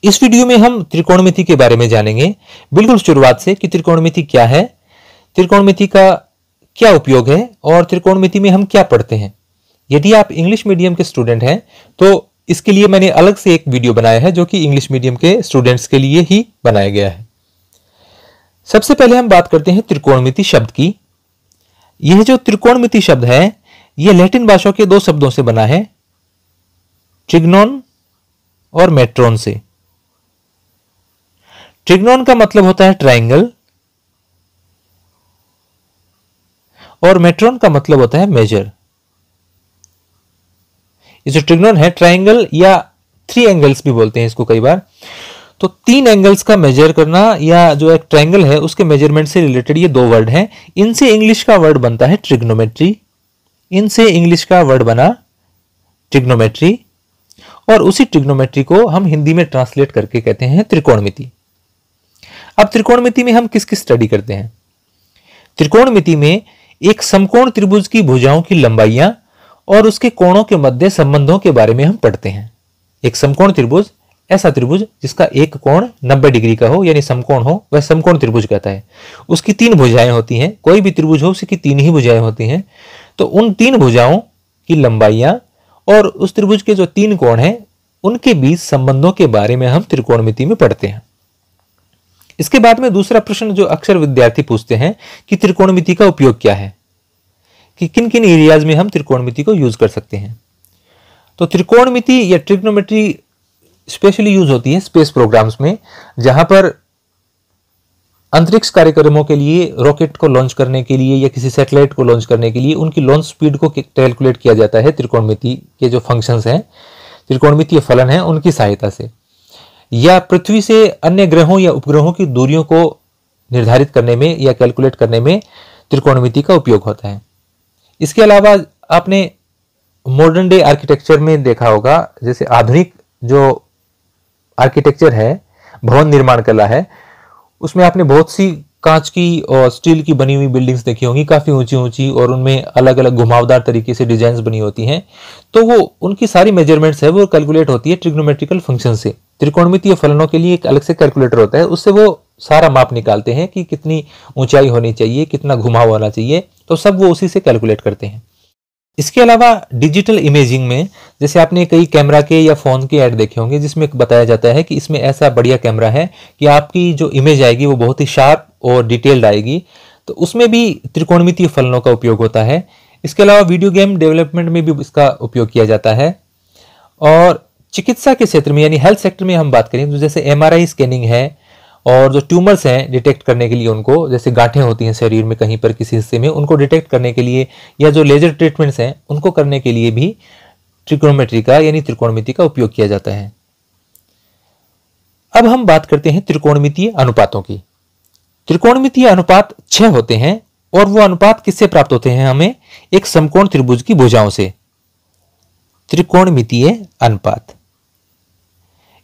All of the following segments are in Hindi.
इस वीडियो में हम त्रिकोणमिति के बारे में जानेंगे, बिल्कुल शुरुआत से कि त्रिकोणमिति क्या है, त्रिकोणमिति का क्या उपयोग है और त्रिकोणमिति में हम क्या पढ़ते हैं। यदि आप इंग्लिश मीडियम के स्टूडेंट हैं तो इसके लिए मैंने अलग से एक वीडियो बनाया है जो कि इंग्लिश मीडियम के स्टूडेंट्स के लिए ही बनाया गया है। सबसे पहले हम बात करते हैं त्रिकोणमिति शब्द की। यह जो त्रिकोणमिति शब्द है यह लैटिन भाषा के दो शब्दों से बना है, ट्रिग्नोन और मेट्रोन से। ट्रिग्नोन का मतलब होता है ट्रायंगल और मेट्रोन का मतलब होता है मेजर। ये जो ट्रिग्नोन है, ट्रायंगल या थ्री एंगल्स भी बोलते हैं इसको कई बार, तो तीन एंगल्स का मेजर करना या जो एक ट्रायंगल है उसके मेजरमेंट से रिलेटेड ये दो वर्ड हैं। इनसे इंग्लिश का वर्ड बनता है ट्रिग्नोमेट्री। इनसे इंग्लिश का वर्ड बना ट्रिग्नोमेट्री और उसी ट्रिग्नोमेट्री को हम हिंदी में ट्रांसलेट करके कहते हैं त्रिकोणमिति। अब त्रिकोणमिति में हम किस किस स्टडी करते हैं। त्रिकोणमिति में एक समकोण त्रिभुज की भुजाओं की लंबाइयां और उसके कोणों के मध्य संबंधों के बारे में हम पढ़ते हैं। एक समकोण त्रिभुज ऐसा त्रिभुज जिसका एक कोण 90 डिग्री का हो यानी समकोण हो, वह समकोण त्रिभुज कहता है। उसकी तीन भुजाएं होती हैं, कोई भी त्रिभुज हो उसकी तीन ही भुजाएं होती हैं। तो उन तीन भुजाओं की लंबाइयां और उस त्रिभुज के जो तीन कोण हैं उनके बीच संबंधों के बारे में हम त्रिकोणमिति में पढ़ते हैं। इसके बाद में दूसरा प्रश्न जो अक्सर विद्यार्थी पूछते हैं कि त्रिकोणमिति का उपयोग क्या है, कि किन किन एरियाज में हम त्रिकोणमिति को यूज कर सकते हैं। तो त्रिकोणमिति या ट्रिग्नोमेट्री स्पेशली यूज होती है स्पेस प्रोग्राम्स में, जहां पर अंतरिक्ष कार्यक्रमों के लिए, रॉकेट को लॉन्च करने के लिए या किसी सैटेलाइट को लॉन्च करने के लिए उनकी लॉन्च स्पीड को कैलकुलेट किया जाता है त्रिकोणमिति के जो फंक्शंस हैं, त्रिकोणमितीय फलन हैं, उनकी सहायता से। या पृथ्वी से अन्य ग्रहों या उपग्रहों की दूरियों को निर्धारित करने में या कैलकुलेट करने में त्रिकोणमिति का उपयोग होता है। इसके अलावा आपने मॉडर्न डे आर्किटेक्चर में देखा होगा, जैसे आधुनिक जो आर्किटेक्चर है, भवन निर्माण कला है, उसमें आपने बहुत सी कांच की और स्टील की बनी हुई बिल्डिंग्स देखी होंगी, काफी ऊंची ऊंची, और उनमें अलग अलग घुमावदार तरीके से डिजाइन बनी होती हैं। तो वो उनकी सारी मेजरमेंट्स है वो कैलकुलेट होती है ट्रिग्नोमेट्रिकल फंक्शन से। त्रिकोणमितीय फलनों के लिए एक अलग से कैलकुलेटर होता है, उससे वो सारा माप निकालते हैं कि कितनी ऊंचाई होनी चाहिए, कितना घुमाव होना चाहिए, तो सब वो उसी से कैलकुलेट करते हैं। इसके अलावा डिजिटल इमेजिंग में जैसे आपने कई कैमरा के या फोन के ऐड देखे होंगे जिसमें बताया जाता है कि इसमें ऐसा बढ़िया कैमरा है कि आपकी जो इमेज आएगी वो बहुत ही शार्प और डिटेल्ड आएगी, तो उसमें भी त्रिकोणमितीय फलनों का उपयोग होता है। इसके अलावा वीडियो गेम डेवलपमेंट में भी इसका उपयोग किया जाता है। और चिकित्सा के क्षेत्र में यानी हेल्थ सेक्टर में हम बात करें तो जैसे MRI स्कैनिंग है, और जो ट्यूमर्स हैं डिटेक्ट करने के लिए, उनको जैसे गांठें होती हैं शरीर में कहीं पर किसी हिस्से में, उनको डिटेक्ट करने के लिए, या जो लेजर ट्रीटमेंट्स हैं उनको करने के लिए भी ट्रिग्नोमेट्री का यानी त्रिकोणमिति का उपयोग किया जाता है। अब हम बात करते हैं त्रिकोणमितीय अनुपातों की। त्रिकोणमितीय अनुपात 6 होते हैं और वो अनुपात किससे प्राप्त होते हैं हमें? एक समकोण त्रिभुज की भुजाओं से। त्रिकोणमितीय अनुपात,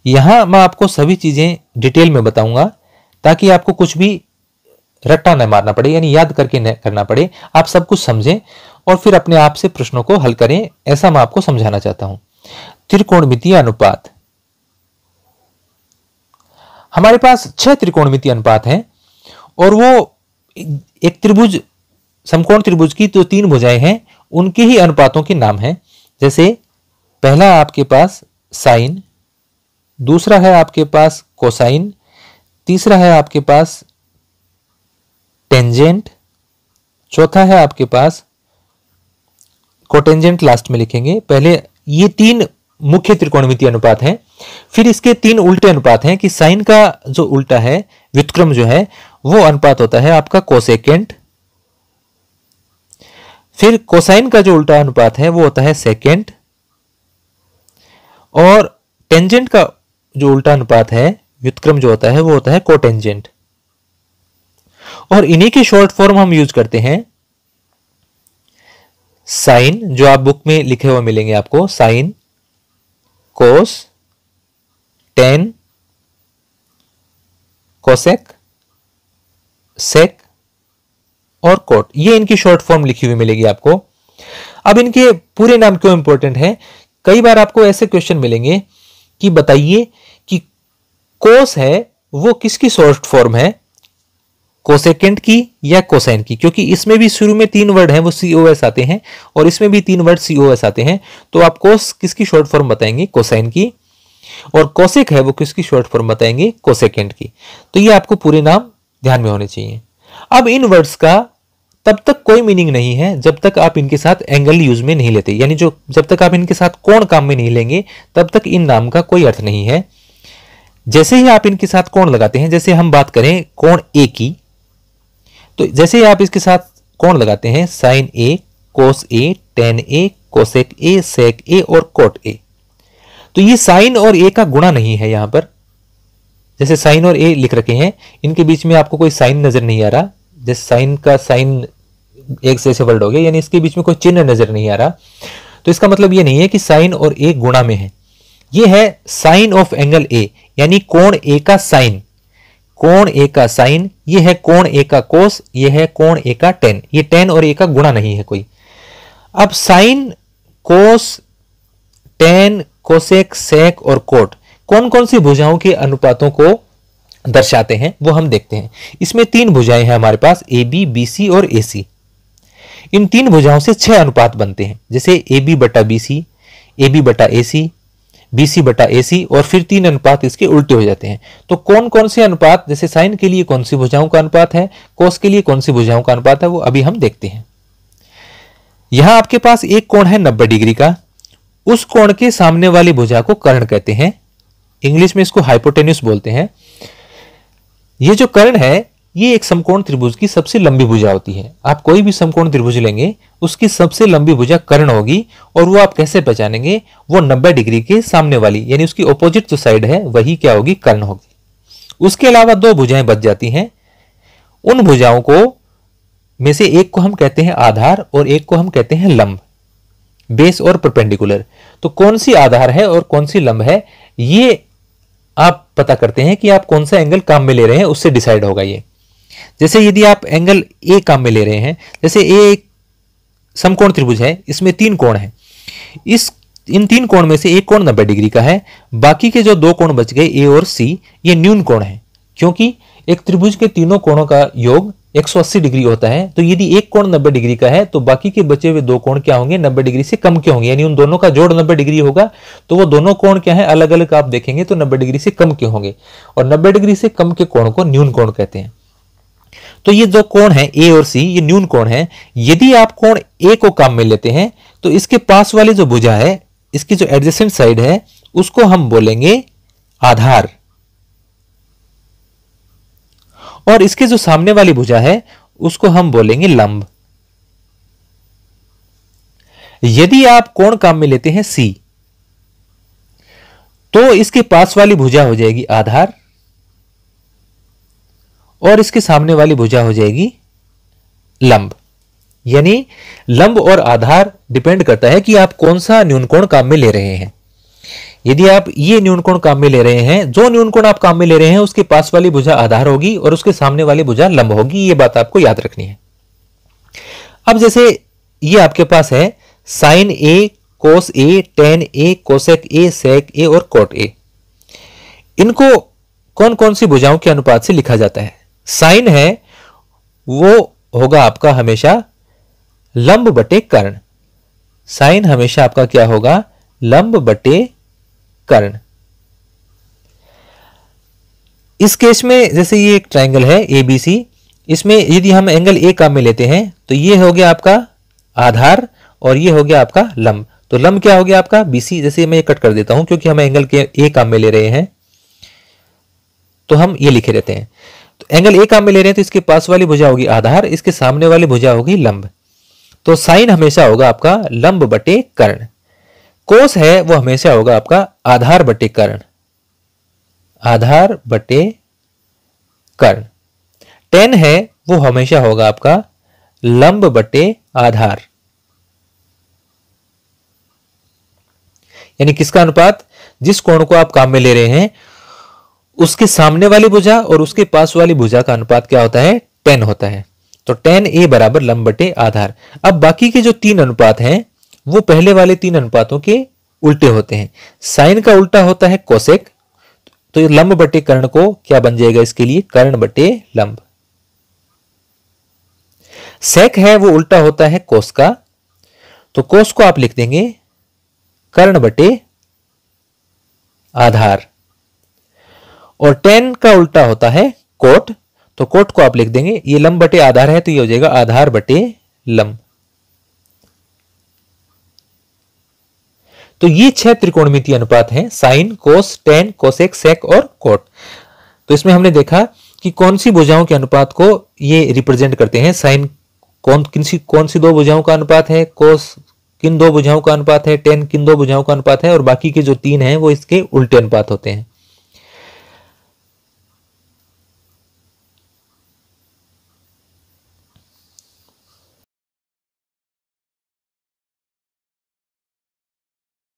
यहां मैं आपको सभी चीजें डिटेल में बताऊंगा ताकि आपको कुछ भी रट्टा न मारना पड़े, यानी याद करके न करना पड़े, आप सब कुछ समझें और फिर अपने आप से प्रश्नों को हल करें, ऐसा मैं आपको समझाना चाहता हूं। त्रिकोणमितीय अनुपात, हमारे पास 6 त्रिकोणमितीय अनुपात हैं और वो एक त्रिभुज, समकोण त्रिभुज की जो 3 भुजाएं हैं उनके ही अनुपातों के नाम हैं। जैसे पहला आपके पास साइन, दूसरा है आपके पास कोसाइन, तीसरा है आपके पास टेंजेंट, चौथा है आपके पास कोटेंजेंट, लास्ट में लिखेंगे। पहले ये 3 मुख्य त्रिकोणमितीय अनुपात हैं। फिर इसके 3 उल्टे अनुपात हैं कि साइन का जो उल्टा है, व्युत्क्रम जो है, वो अनुपात होता है आपका कोसेकेंट। फिर कोसाइन का जो उल्टा अनुपात है वो होता है सेकेंट, और टेंजेंट का जो उल्टा अनुपात है, व्युत्क्रम जो होता है, वो होता है कोटेंजेंट। और इन्हीं की शॉर्ट फॉर्म हम यूज करते हैं साइन, जो आप बुक में लिखे हुए मिलेंगे आपको, साइन, कोस, टेन, कोसेक, सेक और कोट, ये इनकी शॉर्ट फॉर्म लिखी हुई मिलेगी आपको। अब इनके पूरे नाम क्यों इंपॉर्टेंट है? कई बार आपको ऐसे क्वेश्चन मिलेंगे कि बताइए कि कोस है वो किसकी शॉर्ट फॉर्म है, कोसेकेंट की या कोसाइन की, क्योंकि इसमें भी शुरू में 3 वर्ड हैं वो COS आते हैं और इसमें भी 3 वर्ड COS आते हैं। तो आप कोस किसकी शॉर्ट फॉर्म बताएंगे, कोसाइन की, और कोसेक है वो किसकी शॉर्ट फॉर्म बताएंगे, कोसेकेंट की। तो ये आपको पूरे नाम ध्यान में होने चाहिए। अब इन वर्ड्स का तब तक कोई मीनिंग नहीं है जब तक आप इनके साथ एंगल यूज में नहीं लेते, यानी जो जब तक आप इनके साथ कोण काम में नहीं लेंगे तब तक इन नाम का कोई अर्थ नहीं है। जैसे ही आप इनके साथ कोण लगाते हैं, जैसे हम बात करें कोण ए की, तो जैसे ही आप इसके साथ कोण लगाते हैं sine A, cos A, tan A, cosec A, sec A और कोट ए, तो ये साइन और ए का गुणा नहीं है। यहां पर जैसे साइन और ए लिख रखे हैं, इनके बीच में आपको कोई साइन नजर नहीं आ रहा, जैसे साइन का साइन एक से वर्ड हो गया, यानी इसके बीच में कोई चिन्ह नजर नहीं आ रहा। तो इसका मतलब ये नहीं है कि साइन और ए गुणा में है, ये है साइन ऑफ एंगल ए, यानी कोण ए का साइन, कोण ए का साइन, ये है कोण ए का कोस, ये है कोण ए का टेन, ये टेन और ए का गुणा नहीं है कोई। अब साइन, कोस, टेन, कोसेक, सेक और कोट कौन कौन सी भुजाओं के अनुपातों को दर्शाते हैं वो हम देखते हैं। इसमें 3 भुजाएं हैं हमारे पास, AB, BC और AC। इन 3 भुजाओं से 6 अनुपात बनते हैं, जैसे AB बटा BC, AB बटा AC, BC बटा AC, और फिर 3 अनुपात इसके उल्टे हो जाते हैं। तो कौन कौन से अनुपात, जैसे साइन के लिए कौन सी भुजाओं का अनुपात है, कोस के लिए कौन सी भुजाओं का अनुपात है, वो अभी हम देखते हैं। यहां आपके पास एक कोण है 90 डिग्री का, उस कोण के सामने वाली भुजा को कर्ण कहते हैं, इंग्लिश में इसको हाइपोटेन्यूस बोलते हैं। ये जो कर्ण है ये एक समकोण त्रिभुज की सबसे लंबी भुजा होती है। आप कोई भी समकोण त्रिभुज लेंगे उसकी सबसे लंबी भुजा कर्ण होगी, और वो आप कैसे पहचानेंगे, वो 90 डिग्री के सामने वाली, यानी उसकी ऑपोजिट जो साइड है वही क्या होगी, कर्ण होगी। उसके अलावा 2 भुजाएं बच जाती हैं, उन भुजाओं को में से एक को हम कहते हैं आधार और एक को हम कहते हैं लंब, बेस और परपेंडिकुलर। तो कौन सी आधार है और कौन सी लंब है, ये आप पता करते हैं कि आप कौन सा एंगल काम में ले रहे हैं, उससे डिसाइड होगा ये। जैसे यदि आप एंगल ए काम में ले रहे हैं, जैसे ए एक समकोण त्रिभुज है, इसमें 3 कोण हैं, इन 3 कोण में से एक कोण 90 डिग्री का है, बाकी के जो 2 कोण बच गए ए और सी, ये न्यून कोण है, क्योंकि एक त्रिभुज के तीनों कोणों का योग 180 डिग्री होता है। तो यदि एक कोण 90 डिग्री का है तो बाकी के बचे हुए 2 कोण क्या होंगे, 90 डिग्री से कम के होंगे, यानी उन दोनों का जोड़ 90 डिग्री होगा। तो वो दोनों कोण क्या है, अलग अलग आप देखेंगे तो 90 डिग्री से कम के होंगे, और 90 डिग्री से कम के कोण को न्यून कोण कहते हैं। तो ये जो कोण है ए और सी, ये न्यून कोण है। यदि आप कोण ए को काम में लेते हैं तो इसके पास वाली जो भुजा है, इसकी जो एडजेसेंट साइड है, उसको हम बोलेंगे आधार, और इसके जो सामने वाली भुजा है उसको हम बोलेंगे लंब। यदि आप कोण काम में लेते हैं सी, तो इसके पास वाली भुजा हो जाएगी आधार, और इसके सामने वाली भुजा हो जाएगी लंब। यानी लंब और आधार डिपेंड करता है कि आप कौन सा न्यून कोण काम में ले रहे हैं। यदि आप ये न्यून कोण काम में ले रहे हैं, जो न्यून कोण आप काम में ले रहे हैं उसके पास वाली भुजा आधार होगी और उसके सामने वाली भुजा लंब होगी, ये बात आपको याद रखनी है। अब जैसे ये आपके पास है sine A, cos A, tan A, cosec A, sec A और कोट ए, इनको कौन कौन सी भुजाओं के अनुपात से लिखा जाता है। साइन है वो होगा आपका हमेशा लंब बटे कर्ण, साइन हमेशा आपका क्या होगा, लंब बटे कर्ण। इस केस में जैसे ये एक ट्रायंगल है ABC, इसमें यदि हम एंगल ए काम में लेते हैं तो ये हो गया आपका आधार और ये हो गया आपका लंब। तो लंब क्या हो गया आपका BC। जैसे मैं ये कट कर देता हूं क्योंकि हम एंगल के ए काम में ले रहे हैं, तो हम ये लिखे रहते हैं। तो एंगल ए काम में ले रहे हैं तो इसके पास वाली भुजा होगी आधार, इसके सामने वाली भुजा होगी लंब। तो साइन हमेशा होगा आपका लंब बटे कर्ण। कोस है वो हमेशा होगा आपका आधार बटे कर्ण, आधार बटे कर्ण। टेन है वो हमेशा होगा आपका लंब बटे आधार, यानी किसका अनुपात, जिस कोण को आप काम में ले रहे हैं उसके सामने वाली भुजा और उसके पास वाली भुजा का अनुपात क्या होता है, 10 होता है। तो 10a बराबर लंब बटे आधार। अब बाकी के जो 3 अनुपात हैं वो पहले वाले 3 अनुपातों के उल्टे होते हैं। साइन का उल्टा होता है कोसेक, तो ये लंब बटे कर्ण को क्या बन जाएगा इसके लिए, कर्ण बटे लंब। सेक है वो उल्टा होता है कोस का, तो कोस को आप लिख देंगे कर्ण बटे आधार। और टेन का उल्टा होता है कोट, तो कोट को आप लिख देंगे, ये लंब बटे आधार है तो ये हो जाएगा आधार बटे लंब। तो ये 6 त्रिकोणमितीय अनुपात हैं, साइन, कोस, टेन, कोसेक, सेक और कोट। तो इसमें हमने देखा कि कौन सी भुजाओं के अनुपात को ये रिप्रेजेंट करते हैं। साइन कौन सी 2 भुजाओं का अनुपात है, कोस किन 2 भुजाओं का अनुपात है, टेन किन 2 भुजाओं का अनुपात है, और बाकी के जो 3 हैं वो इसके उल्टे अनुपात होते हैं।